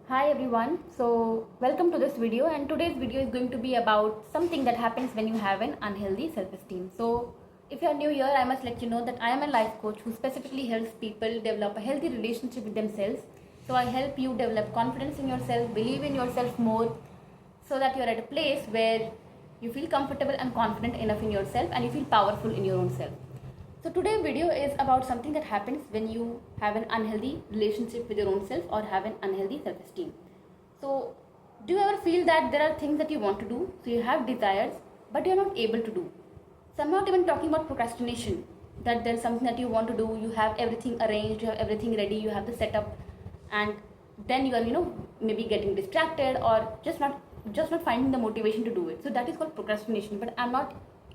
Hi everyone, so welcome to this video, and today's video is going to be about something that happens when you have an unhealthy self-esteem. So if you are new here, I must let you know that I am a life coach who specifically helps people develop a healthy relationship with themselves. So I help you develop confidence in yourself, believe in yourself more, so that you're at a place where you feel comfortable and confident enough in yourself and you feel powerful in your own self. So today's video is about something that happens when you have an unhealthy relationship with your own self or have an unhealthy self-esteem. So do you ever feel that there are things that you want to do, so you have desires, but you're not able to do? So I'm not even talking about procrastination, that there's something that you want to do, you have everything arranged, you have everything ready, you have the setup, and then you are, maybe getting distracted or just not finding the motivation to do it. So that is called procrastination. But I'm not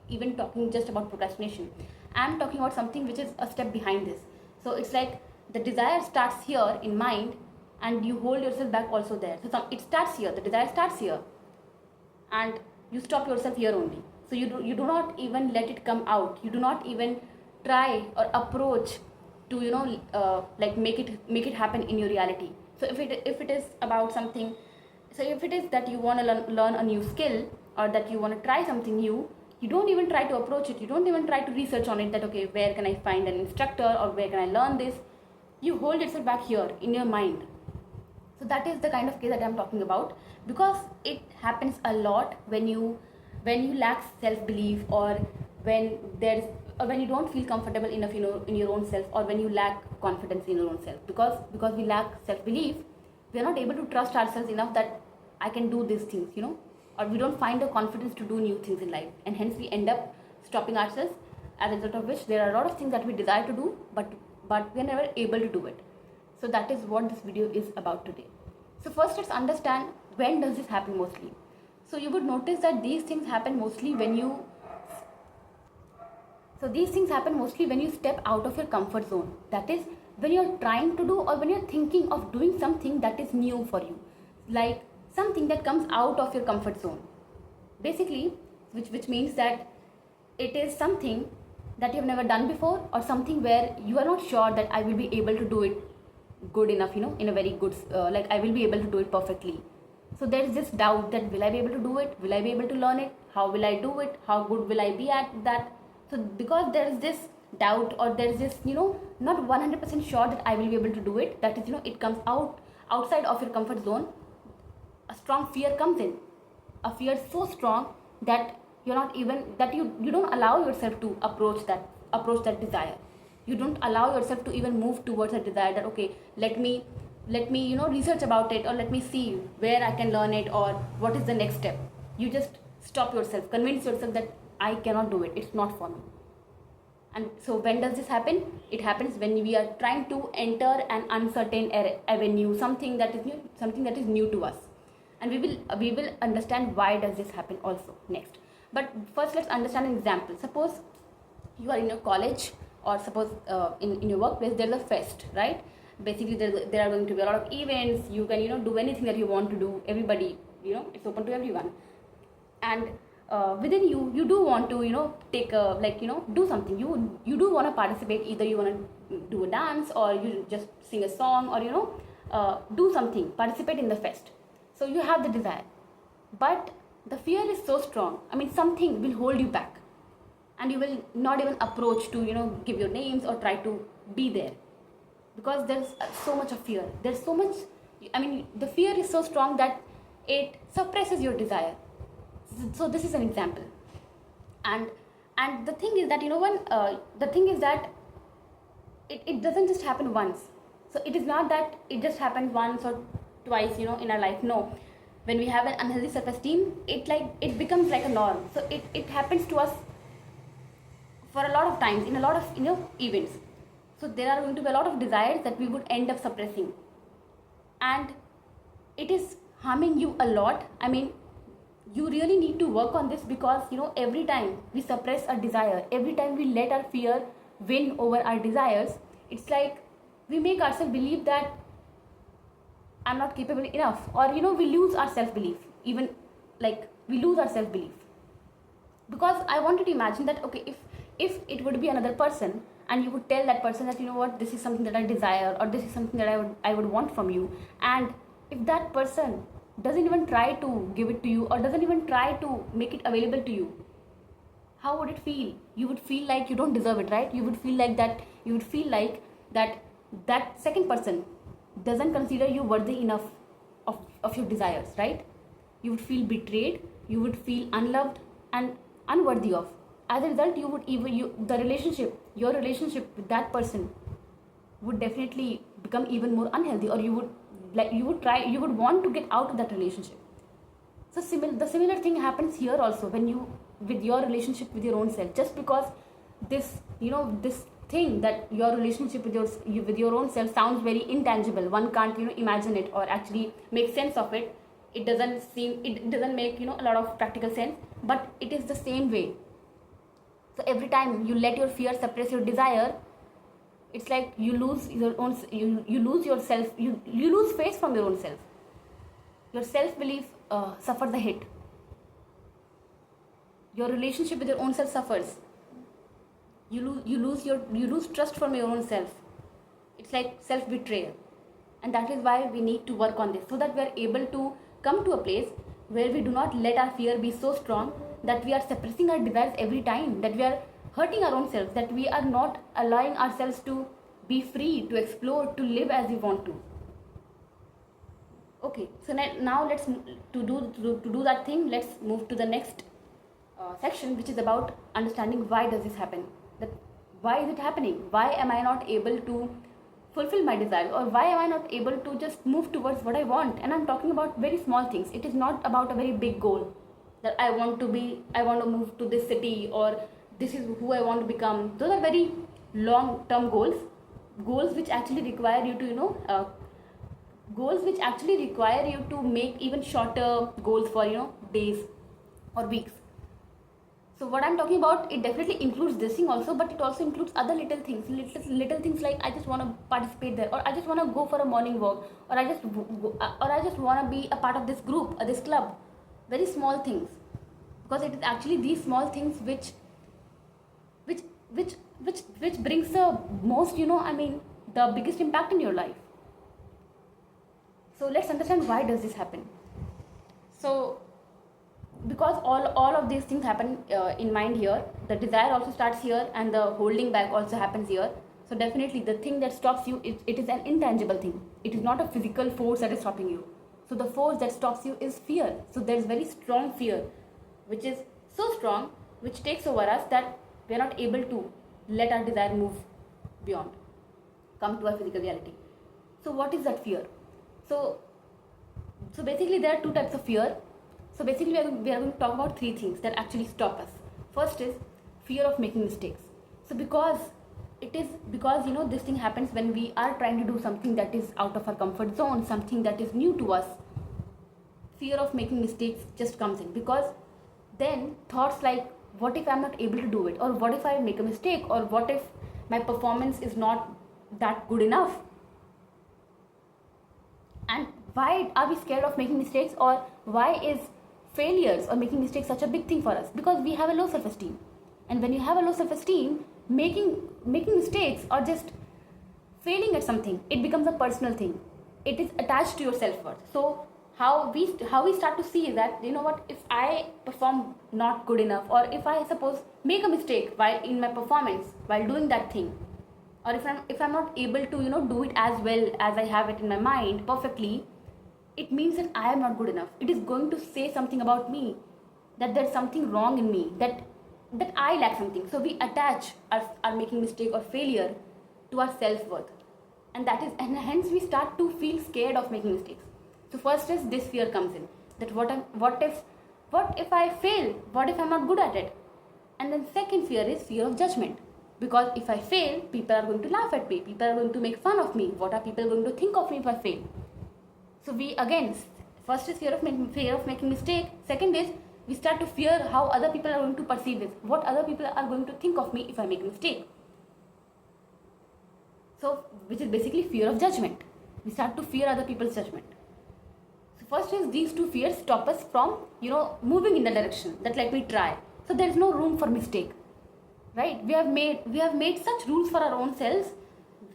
even talking just about procrastination. I'm talking about something which is a step behind this. So it's like the desire starts here in mind, and you hold yourself back also there. So it starts here, the desire starts here, and you stop yourself here only. So you do not even let it come out, you do not even try or approach to like make it happen in your reality. So if it is about something, so if it is that you want to learn a new skill, or that you want to try something new, you don't even try to approach it, you don't even try to research on it, that okay, where can I find an instructor or where can I learn this. You hold yourself back here in your mind. So that is the kind of case that I'm talking about, because it happens a lot when you lack self-belief, or when you don't feel comfortable enough in your own self, or when you lack confidence in your own self. Because we lack self-belief, we are not able to trust ourselves enough that I can do these things, or we don't find the confidence to do new things in life, and hence we end up stopping ourselves, as a result of which there are a lot of things that we desire to do, but we are never able to do it. So that is what this video is about today. So first let's understand, when does this happen mostly. So you would notice that these things happen mostly when you step out of your comfort zone. That is, when you're trying to do, or when you're thinking of doing something that is new for you, like something that comes out of your comfort zone. Basically, which means that it is something that you have never done before, or something where you are not sure that I will be able to do it good enough, in a very good, like I will be able to do it perfectly. So there is this doubt, that will I be able to do it, will I be able to learn it, how will I do it, how good will I be at that. So because there is this doubt, or there is this not 100% sure that I will be able to do it, that is, it comes outside of your comfort zone, a strong fear comes in, a fear so strong that you're not even, that you don't allow yourself to approach that desire. You don't allow yourself to even move towards a desire, that okay, let me research about it, or let me see where I can learn it, or what is the next step. You just stop yourself, convince yourself that I cannot do it, it's not for me. And so when does this happen? It happens when we are trying to enter an uncertain avenue, something that is new to us. And we will understand why does this happen also next. But first let's understand an example. Suppose you are in your college, or suppose in your workplace there's a fest, right? Basically there are going to be a lot of events. You can do anything that you want to do. Everybody, it's open to everyone. And within you do want to take a, do something. You do want to participate. Either you want to do a dance, or you just sing a song, or do something, participate in the fest. So you have the desire, but the fear is so strong. I mean, something will hold you back, and you will not even approach to give your names or try to be there, because there's so much of fear. There's so much, I mean, the fear is so strong that it suppresses your desire. So this is an example. And the thing is that it doesn't just happen once. So it is not that it just happened once or twice in our life. No, when we have an unhealthy self-esteem, it becomes like a norm. So it happens to us for a lot of times, in a lot of events. So there are going to be a lot of desires that we would end up suppressing, and it is harming you a lot. I mean, you really need to work on this, because every time we suppress a desire, every time we let our fear win over our desires, it's like we make ourselves believe that I'm not capable enough, or we lose our self-belief. Even like we lose our self-belief, because I wanted to imagine that okay, if it would be another person, and you would tell that person that, this is something that I desire, or this is something that I would want from you, and if that person doesn't even try to give it to you or doesn't even try to make it available to you, how would it feel? You would feel like you don't deserve it, right? You would feel like that second person doesn't consider you worthy enough of your desires, right? You would feel betrayed, you would feel unloved and unworthy of. As a result, your relationship with that person would definitely become even more unhealthy, or you would want to get out of that relationship. So the similar thing happens here also when you with your relationship with your own self. Just because this thing that your relationship with your own self sounds very intangible, one can't imagine it or actually make sense of it. It doesn't make a lot of practical sense, but it is the same way. So every time you let your fear suppress your desire, it's like you lose your own, you lose yourself, you lose face from your own self. Your self-belief suffers a hit. Your relationship with your own self suffers. You lose trust from your own self. It's like self-betrayal. And that is why we need to work on this, so that we are able to come to a place where we do not let our fear be so strong that we are suppressing our desires every time, that we are hurting our own selves, that we are not allowing ourselves to be free, to explore, to live as we want to. Okay, so now let's to do that thing. Let's move to the next section, which is about understanding why does this happen. That why is it happening? Why am I not able to fulfill my desires, or why am I not able to just move towards what I want? And I'm talking about very small things. It is not about a very big goal that I want to move to this city, or this is who I want to become. Those are very long term goals which actually require you to goals which actually require you to make even shorter goals for days or weeks. So what I'm talking about, it definitely includes this thing also, but it also includes other little things like I just want to participate there, or I just want to go for a morning walk, or I just want to be a part of this group or this club. Very small things, because it is actually these small things which brings the most the biggest impact in your life. So let's understand why does this happen. So because all of these things happen in mind here, the desire also starts here, and the holding back also happens here. So definitely the thing that stops you, it is an intangible thing. It is not a physical force that is stopping you. So the force that stops you is fear. So there is very strong fear, which is so strong, which takes over us, that we are not able to let our desire move beyond, come to our physical reality. So what is that fear? So basically there are two types of fear. So basically we are going to talk about three things that actually stop us. First is fear of making mistakes. So because this thing happens when we are trying to do something that is out of our comfort zone, something that is new to us. Fear of making mistakes just comes in, because then thoughts like, what if I'm not able to do it, or what if I make a mistake, or what if my performance is not that good enough. And why are we scared of making mistakes, or why is failures or making mistakes such a big thing for us? Because we have a low self-esteem, and when you have a low self-esteem, making mistakes or just failing at something, it becomes a personal thing. It is attached to your self-worth. So how we start to see is that, what, if I perform not good enough, or if I suppose make a mistake while in my performance while doing that thing, or if I'm not able to do it as well as I have it in my mind perfectly, it means that I am not good enough. It is going to say something about me, that there's something wrong in me, that I lack something. So we attach our making mistake or failure to our self-worth, and hence we start to feel scared of making mistakes. So first is this fear comes in, that what if I fail? What if I'm not good at it? And then second fear is fear of judgment, because if I fail, people are going to laugh at me, people are going to make fun of me. What are people going to think of me if I fail? So we again, first is fear of making mistake. Second is we start to fear how other people are going to perceive it, what other people are going to think of me if I make a mistake. So which is basically fear of judgment. We start to fear other people's judgment. So first is these two fears stop us from moving in the direction that let me try. So there is no room for mistake, right? We have made such rules for our own selves.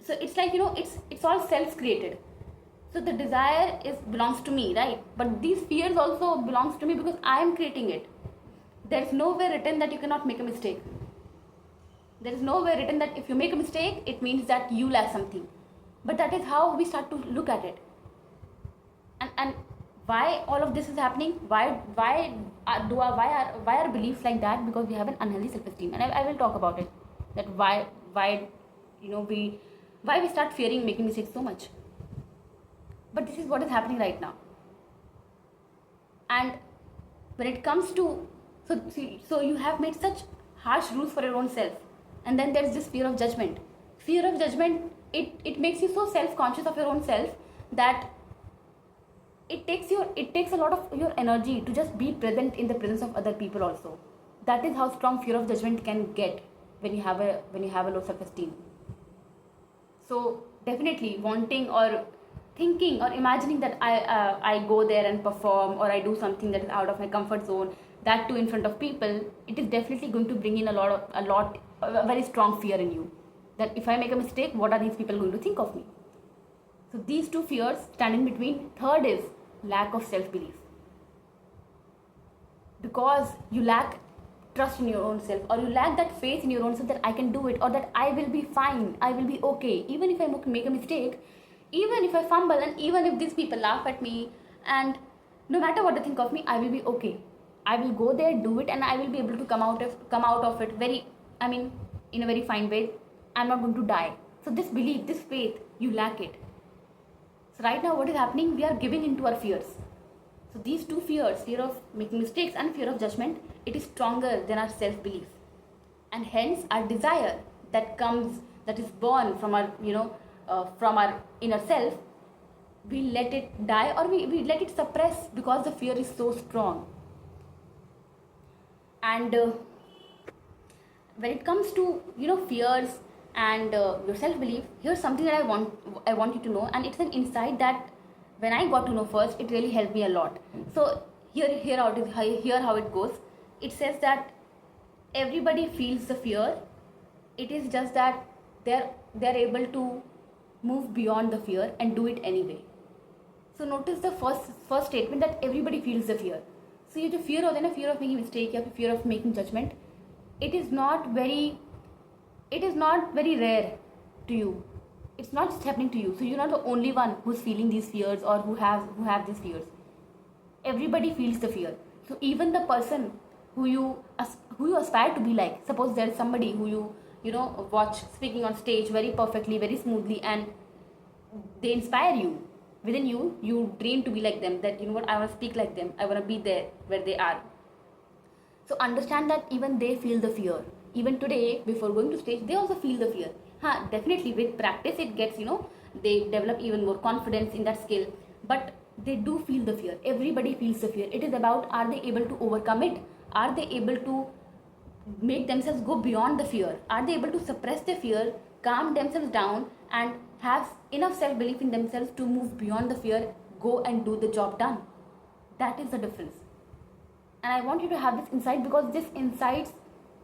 So it's like it's all self created. So the desire is belongs to me, right? But these fears also belongs to me because I am creating it. There's nowhere written that you cannot make a mistake. There is nowhere written that if you make a mistake, it means that you lack something. But that is how we start to look at it. And why all of this is happening? Why are beliefs like that? Because we have an unhealthy self-esteem, and I will talk about it. That why we start fearing making mistakes so much. But this is what is happening right now. And when it comes to so you have made such harsh rules for your own self, and then there's this fear of judgment. Fear of judgment, it makes you so self-conscious of your own self that it takes a lot of your energy to just be present in the presence of other people also. That is how strong fear of judgment can get when you have a low self-esteem. So definitely wanting or thinking or imagining that I go there and perform, or I do something that is out of my comfort zone, that too in front of people, it is definitely going to bring in a very strong fear in you, that if I make a mistake, what are these people going to think of me? So these two fears stand in between. Third is lack of self-belief. Because you lack trust in your own self, or you lack that faith in your own self that I can do it, or that I will be fine, I will be okay. Even if I make a mistake, even if I fumble, and even if these people laugh at me, and no matter what they think of me, I will be okay. I will go there, do it, and I will be able to come out of it in a very fine way. I'm not going to die. So this belief, this faith, you lack it. So right now what is happening? We are giving into our fears. So these two fears, fear of making mistakes and fear of judgment, it is stronger than our self-belief. And hence our desire that is born from our inner self, we let it die, or we let it suppress because the fear is so strong. And when it comes to fears and your self-belief, here's something that I want you to know, and it's an insight that when I got to know first, it really helped me a lot. So here how it goes. It says that everybody feels the fear. It is just that they're able to move beyond the fear and do it anyway. So notice the first statement, that everybody feels the fear. So you have fear of making mistake, you have fear of making judgment. It is not very rare to you. It's not just happening to you. So you're not the only one who's feeling these fears, or who have these fears. Everybody feels the fear. So even the person who you aspire to be like, suppose there's somebody who you watch speaking on stage very perfectly, very smoothly, and they inspire you. Within you dream to be like them, that I want to speak like them, I want to be there where they are. So understand that even they feel the fear. Even today, before going to stage, they also feel the fear. Definitely with practice it gets, they develop even more confidence in that skill, but they do feel the fear. Everybody feels the fear. It is about, are they able to overcome it? Are they able to make themselves go beyond the fear? Are they able to suppress the fear, calm themselves down, and have enough self-belief in themselves to move beyond the fear, go and do the job done? That is the difference. And I want you to have this insight, because this insight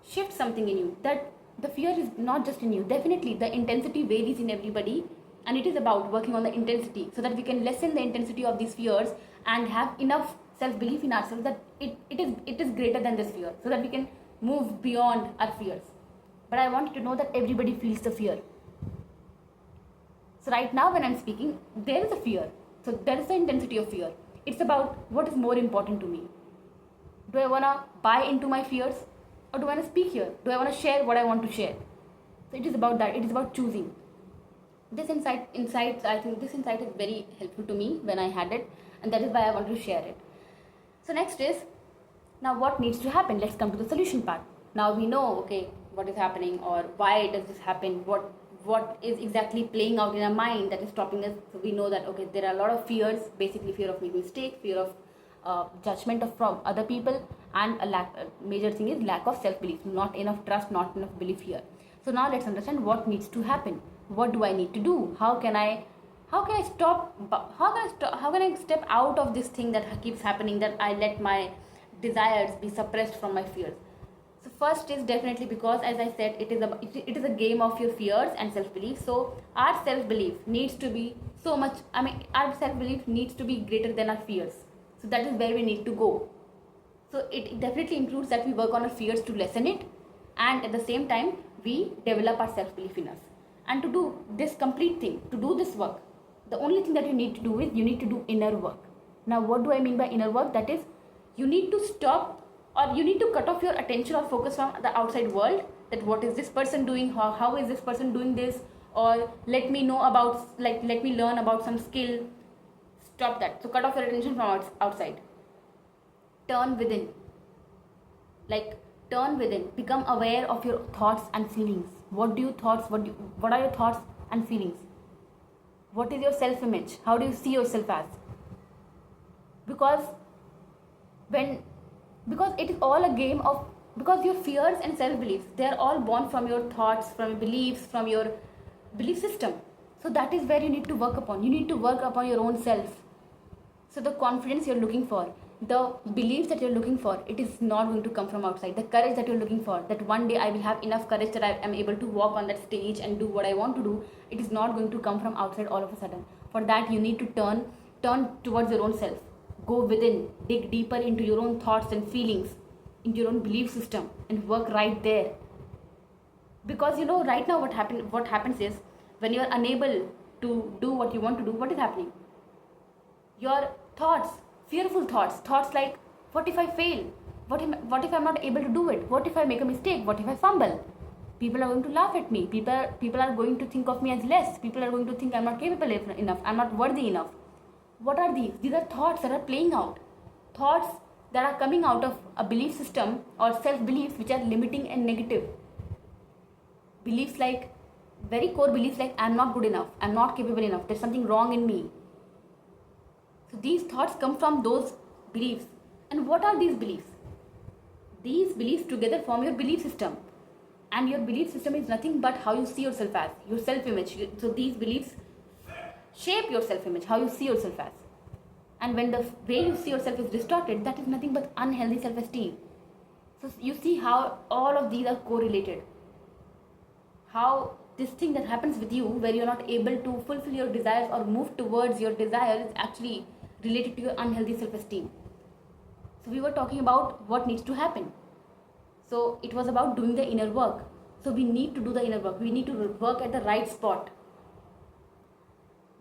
shifts something in you, that the fear is not just in you. Definitely the intensity varies in everybody, and it is about working on the intensity so that we can lessen the intensity of these fears and have enough self-belief in ourselves that it is greater than this fear, so that we can move beyond our fears. But I want you to know that everybody feels the fear. So right now when I'm speaking, there is a fear. So there is the intensity of fear. It's about what is more important to me. Do I want to buy into my fears, or do I want to speak here? Do I want to share what I want to share? So it is about that. It is about choosing. This insight, I think this insight is very helpful to me when I had it, and that is why I want to share it. So next is, now what needs to happen? Let's come to the solution part. Now we know, okay, what is happening, or why does this happen? What is exactly playing out in our mind that is stopping us? So we know that, okay, there are a lot of fears, basically fear of making mistake, fear of judgment from other people, and a major thing is lack of self-belief, not enough trust, not enough belief here. So now let's understand what needs to happen. What do I need to do? How can I step out of this thing that keeps happening, that I let my desires be suppressed from my fears? So first is definitely, because as I said, it is a game of your fears and self-belief. So our self-belief needs to be so much. I mean, our self belief needs to be greater than our fears. So that is where we need to go. So it definitely includes that we work on our fears to lessen it, and at the same time we develop our self belief in us. And to do this complete thing, to do this work, the only thing that you need to do is you need to do inner work. Now, what do I mean by inner work? That is, you need to stop, or you need to cut off your attention or focus from the outside world, that what is this person doing, how is this person doing this, or let me know about, like, let me learn about some skill. Stop that. So cut off your attention from outside. Turn within. Like, turn within. Become aware of your thoughts and feelings. What are your thoughts and feelings? What is your self image? How do you see yourself as? Because it is all a game of, because your fears and self beliefs, they are all born from your thoughts, from your beliefs, from your belief system. So that is where you need to work upon. You need to work upon your own self. So the confidence you're looking for, the beliefs that you're looking for, it is not going to come from outside. The courage that you're looking for, that one day I will have enough courage that I am able to walk on that stage and do what I want to do, it is not going to come from outside all of a sudden. For that, you need to turn towards your own self. Go within, dig deeper into your own thoughts and feelings, into your own belief system, and work right there. Because right now what happens is, when you're unable to do what you want to do, what is happening? Your thoughts, fearful thoughts like, what if I fail? What if I'm not able to do it? What if I make a mistake? What if I fumble? People are going to laugh at me. People are going to think of me as less. People are going to think I'm not capable enough. I'm not worthy enough. What are these? These are thoughts that are playing out. Thoughts that are coming out of a belief system or self-beliefs which are limiting and negative. Beliefs like, very core beliefs like, I'm not good enough. I'm not capable enough. There's something wrong in me. So these thoughts come from those beliefs. And what are these beliefs? These beliefs together form your belief system. And your belief system is nothing but how you see yourself as, your self-image. So these beliefs shape your self-image, how you see yourself as. And when the way you see yourself is distorted, that is nothing but unhealthy self-esteem. So you see how all of these are correlated. How this thing that happens with you, where you're not able to fulfill your desires or move towards your desire, is actually related to your unhealthy self-esteem. So we were talking about what needs to happen. So it was about doing the inner work. So we need to do the inner work. We need to work at the right spot.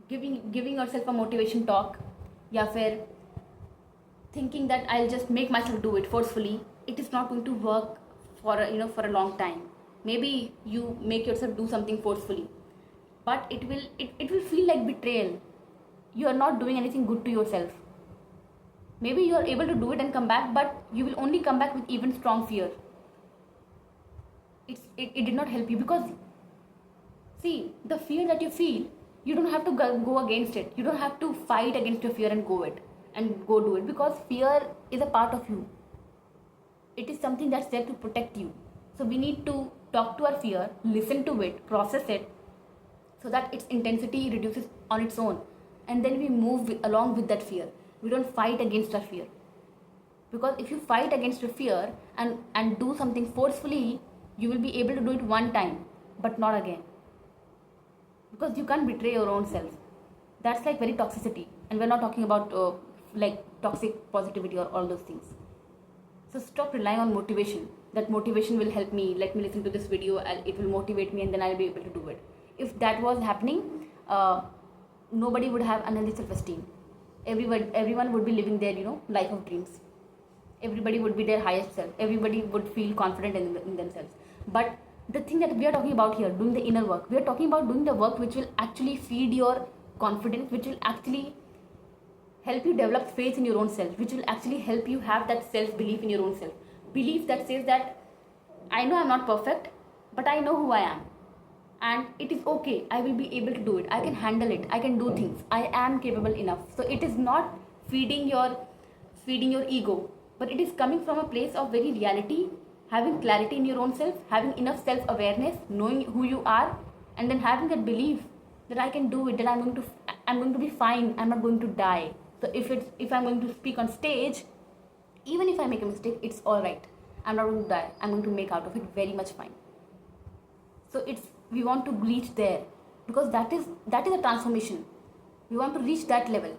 Giving yourself a motivation talk, या फिर thinking that I'll just make myself do it forcefully, it is not going to work for a long time. Maybe you make yourself do something forcefully, but it will feel like betrayal. You are not doing anything good to yourself. Maybe you are able to do it and come back, but you will only come back with even strong fear. It did not help you, because see, the fear that you feel, you don't have to go against it. You don't have to fight against your fear and go do it, because fear is a part of you. It is something that's there to protect you. So we need to talk to our fear, listen to it, process it, so that its intensity reduces on its own, and then we move along with that fear. We don't fight against our fear, because if you fight against your fear and do something forcefully, you will be able to do it one time, but not again, because you can't betray your own self. That's like very toxicity, and we're not talking about like toxic positivity or all those things. So stop relying on motivation. That motivation will help me. Let me listen to this video. It will motivate me, and then I'll be able to do it. If that was happening, nobody would have unhealthy self-esteem. Everyone would be living their life of dreams. Everybody would be their highest self. Everybody would feel confident in themselves. But the thing that we are talking about here, doing the inner work, we are talking about doing the work which will actually feed your confidence, which will actually help you develop faith in your own self, which will actually help you have that self-belief in your own self. Belief that says that I know I'm not perfect, but I know who I am. And it is okay. I will be able to do it. I can handle it. I can do things. I am capable enough. So it is not feeding your ego, but it is coming from a place of very reality, having clarity in your own self, having enough self-awareness, knowing who you are, and then having that belief that I can do it, that I'm going to be fine. I'm not going to die. So if I'm going to speak on stage, even if I make a mistake, it's all right. I'm not going to die. I'm going to make out of it very much fine. So we want to reach there, because that is a transformation. We want to reach that level.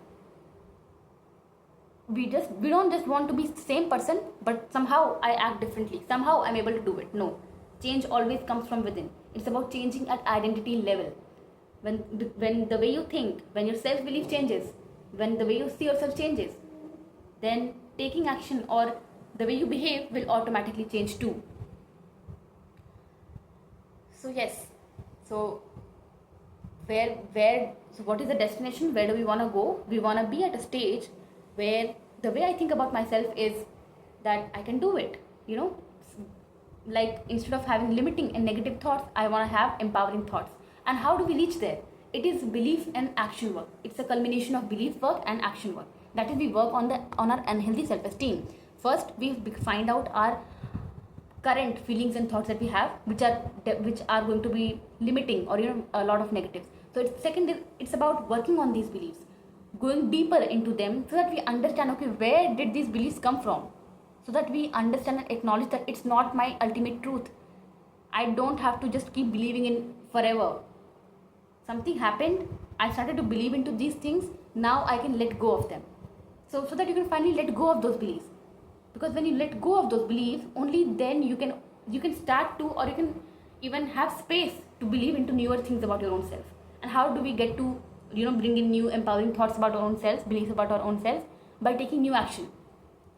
We don't just want to be the same person, but somehow I act differently. Somehow I'm able to do it. No. Change always comes from within. It's about changing at identity level. When the way you think, when your self-belief changes, when the way you see yourself changes, then taking action or the way you behave will automatically change too. So yes, so what is the destination? Where do we want to go? We want to be at a stage where the way I think about myself is that I can do it. Like instead of having limiting and negative thoughts, I want to have empowering thoughts. And how do we reach there? It is belief and action work. It's a culmination of belief work and action work. That is, we work on our unhealthy self-esteem. First, we find out our current feelings and thoughts that we have, which are going to be limiting or a lot of negatives. So it's about working on these beliefs, going deeper into them, so that we understand, okay, where did these beliefs come from, so that we understand and acknowledge that it's not my ultimate truth. I don't have to just keep believing in forever. Something happened, I started to believe into these things, now I can let go of them. So that you can finally let go of those beliefs. Because when you let go of those beliefs, only then you can start to, or you can even have space to believe into newer things about your own self. And how do we get to bring in new empowering thoughts about our own selves, beliefs about our own selves? By taking new action,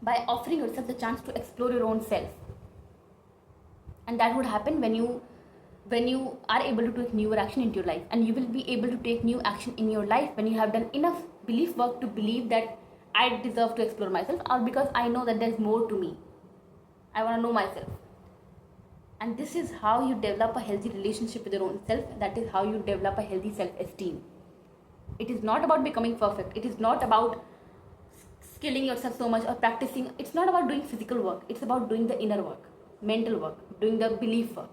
by offering yourself the chance to explore your own self. And that would happen when you are able to take newer action into your life. And you will be able to take new action in your life when you have done enough belief work to believe that I deserve to explore myself, or because I know that there's more to me. I want to know myself. And this is how you develop a healthy relationship with your own self. That is how you develop a healthy self-esteem. It is not about becoming perfect. It is not about skilling yourself so much or practicing. It's not about doing physical work. It's about doing the inner work, mental work, doing the belief work.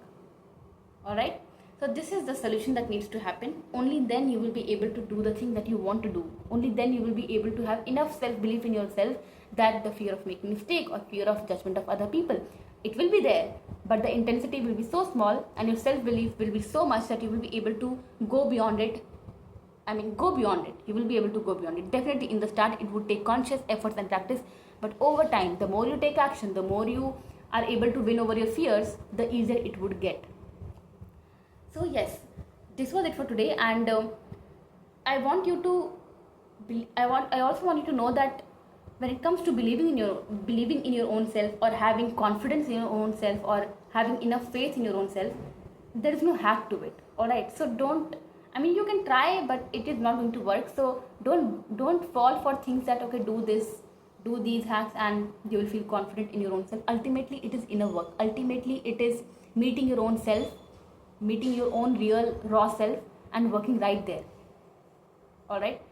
Alright? So this is the solution that needs to happen. Only then you will be able to do the thing that you want to do. Only then you will be able to have enough self-belief in yourself that the fear of making mistake or fear of judgment of other people, it will be there, but the intensity will be so small and your self-belief will be so much that you will be able to go beyond it. Go beyond it. You will be able to go beyond it. Definitely in the start, it would take conscious efforts and practice, but over time, the more you take action, the more you are able to win over your fears, the easier it would get. So yes, this was it for today, and I also want you to know that when it comes to believing in your own self, or having confidence in your own self, or having enough faith in your own self, there is no hack to it. Alright, so you can try, but it is not going to work. So don't fall for things that, okay, do these hacks and you will feel confident in your own self. Ultimately, it is inner work. Ultimately, it is meeting your own self, meeting your own real raw self and working right there. Alright,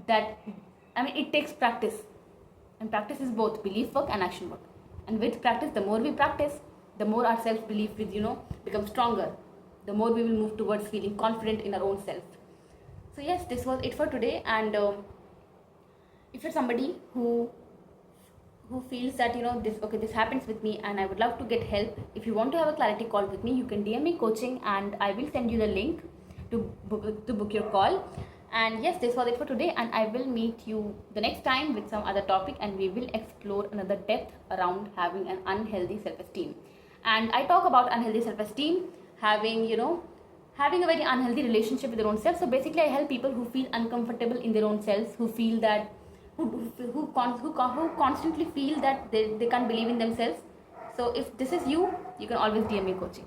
it takes practice, and practice is both belief work and action work. And with practice, the more we practice, the more our self-belief will become stronger, the more we will move towards feeling confident in our own self. So yes, this was it for today. And if you're somebody who feels that this happens with me and I would love to get help, if you want to have a clarity call with me, you can DM me coaching and I will send you the link to book your call. And yes, this was it for today, and I will meet you the next time with some other topic, and we will explore another depth around having an unhealthy self-esteem. And I talk about unhealthy self-esteem, having a very unhealthy relationship with their own self. So basically, I help people who feel uncomfortable in their own selves, who feel that who constantly feel that they can't believe in themselves. So if this is you, you can always DM me coaching.